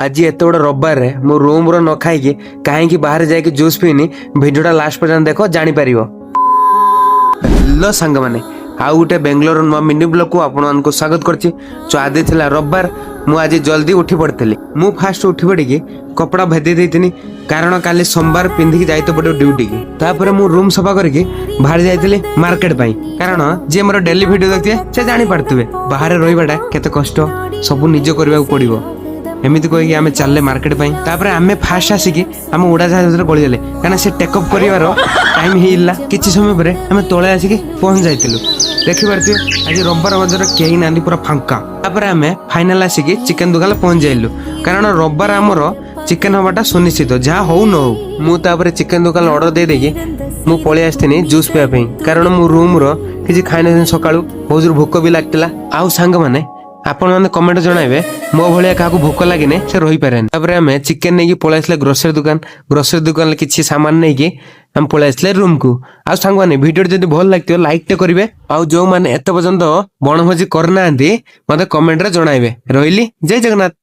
आज एत बड़ रविवार रे मो रूम रो न खाई कहीं बाहर जाके जूस पीनी भिडियोटा लास्ट पर्यंत देख जापर। हेलो सांग मैंने आउ गोटे बेंगलोर नुआ मिनी ब्लॉग को आपण स्वागत करछि। आज थिला रविवार मु आज जल्दी उठी पड़ती। मु फास्ट उठी पड़ी कपड़ा भेदी देती कारण काली सोमवार पिंधिकी जाइतो पड़ो ड्यूटी की। तापर मु रूम सफा करके बाहर जाइतिली मार्केट पाई कारण जे मोर डेली वीडियो देखते से जानी पारथुबे बाहर रहिबाटा केते कष्ट सब निज करबा पड़िबो। एमती कहीकि आम चलले मार्केट पाई। तापर आमे फास्ट आसिकी आम उड़ाजाहाज गलीदेले कारण से टेकअप कर टाइम होइला। किछि समय पर आम तले आसिकी पहुंच जाइतिलु। देखि पारथि आज रविवार मध्य केही नांदी पूरा फांका। तापर आमे फाइनल आसिकी चिकन दुकान पहुंच जाइलु कारण रविवार आमर चिकन हवाटा सुनिश्चित जहाँ हो न हो। मु तापर चिकन दुकान ऑर्डर दे देकी मु पळि आस्थिनी जूस पिया पई कारण मु रूम रो किछि खाइना सकाळु बहुत जोर भोक भी लागतिला। आउ सांग माने आपण माने कमेंट जणाइबे मो भलिया काकू भोक लागिने से रही पारेन। तापर आमे चिकन नेकी पळि आसले ग्रोसरी दुकान ले किछि सामान नेकी हम पळि आसले रूम को। आ सांग माने वीडियो जदी भल लागतियो लाइक टे करिवे। आ जो माने एत पर्यंत बनभोजी करनांती मते कमेंट रे जणाइबे। रहिली जय जगन्नाथ।